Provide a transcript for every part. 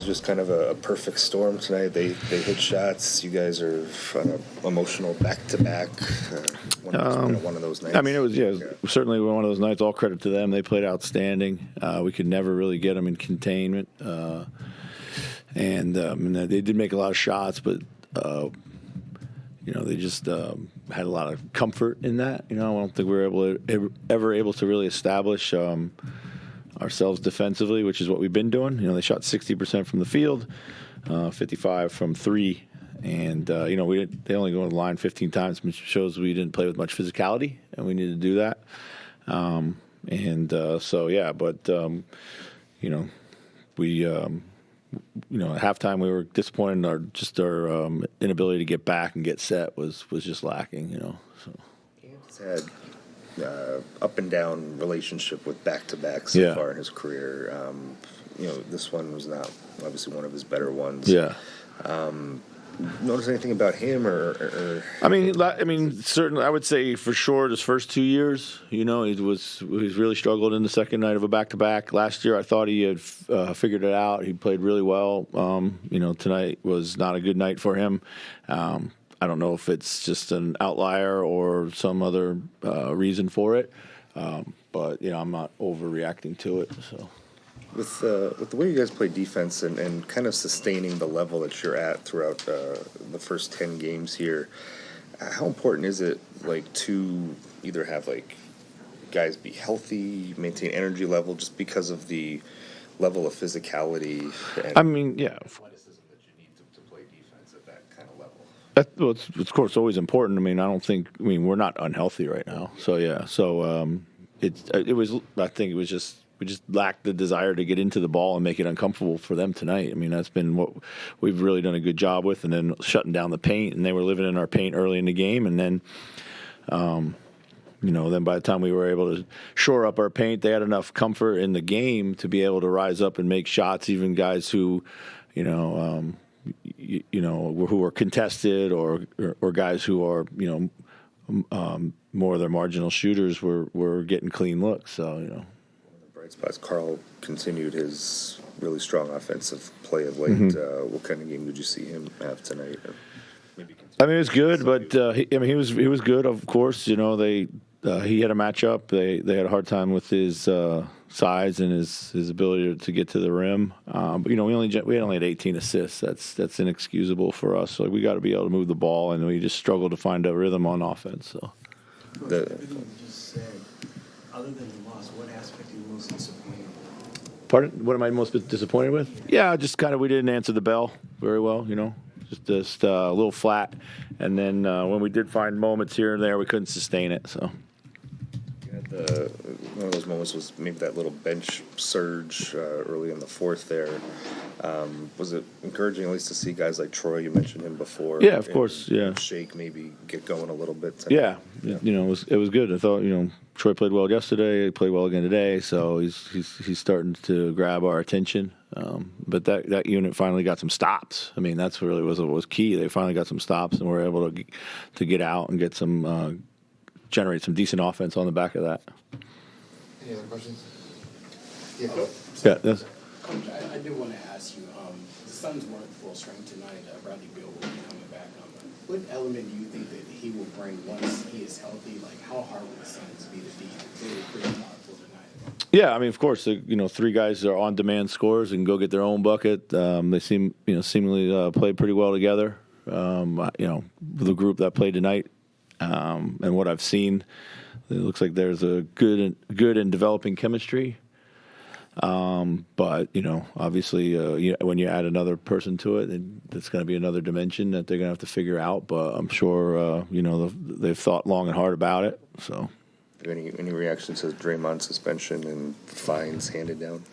just kind of a perfect storm tonight? They hit shots. You guys are on an emotional back-to-back. One of those nights. I mean, it was certainly one of those nights. All credit to them. They played outstanding. We could never really get them in containment. And they did make a lot of shots, but they just had a lot of comfort in that. I don't think we were ever able to really establish ourselves defensively, which is what we've been doing. They shot 60% from the field, 55 from three, and they only go to the line 15 times, which shows we didn't play with much physicality, and we need to do that. We. At halftime we were disappointed in our inability to get back and get set was just lacking. So. He's had up and down relationship with back-to-back so far in his career. This one was not obviously one of his better ones. Yeah. Notice anything about him or? I mean, certainly, I would say for sure, his first 2 years, he's really struggled in the second night of a back-to-back. Last year, I thought he had figured it out. He played really well. Tonight was not a good night for him. I don't know if it's just an outlier or some other reason for it, but I'm not overreacting to it. So. With the way you guys play defense and kind of sustaining the level that you're at throughout the first 10 games here, how important is it to either have guys be healthy, maintain energy level, just because of the level of physicality? And athleticism that you need to play defense at that kind of level. It's of course always important. We're not unhealthy right now. So yeah. So we just lacked the desire to get into the ball and make it uncomfortable for them tonight. That's been what we've really done a good job with, and then shutting down the paint. And they were living in our paint early in the game, and then, then by the time we were able to shore up our paint, they had enough comfort in the game to be able to rise up and make shots. Even guys who, who were contested or guys who are, more of their marginal shooters were getting clean looks. So, spots. Carl continued his really strong offensive play of late. Mm-hmm. What kind of game did you see him have tonight? It was good, but he was good. Of course, he had a matchup. They had a hard time with his size and his ability to get to the rim. But we only had 18 assists. That's inexcusable for us. So we got to be able to move the ball, and we just struggled to find a rhythm on offense. So. Everything you just said, other than the loss, what aspect are you most disappointed with? Pardon? What am I most disappointed with? Yeah, just kind of we didn't answer the bell very well, just a little flat. And then when we did find moments here and there, we couldn't sustain it. So. One of those moments was maybe that little bench surge early in the fourth there. Was it encouraging at least to see guys like Troy? You mentioned him before. Yeah, of course. Yeah. Shake maybe get going a little bit tonight. Yeah. It was good. I thought Troy played well yesterday. He played well again today. So he's starting to grab our attention. But that unit finally got some stops. That's really what was key. They finally got some stops and were able to get out and get some. Generate some decent offense on the back of that. Any other questions? Yeah. Yes. Coach, I do want to ask you, the Suns weren't full strength tonight. Bradley Beal will be coming back. What element do you think that he will bring once he is healthy? How hard will the Suns be to beat? They were pretty powerful tonight. Yeah, of course, three guys are on-demand scorers and go get their own bucket. They seemingly played pretty well together. The group that played tonight. And what I've seen, it looks like there's a good and developing chemistry. But obviously, when you add another person to it, that's going to be another dimension that they're going to have to figure out. But I'm sure they've thought long and hard about it. So, any reaction to Draymond's suspension and fines handed down?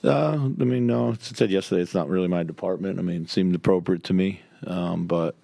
No. As I said yesterday, it's not really my department. It seemed appropriate to me. But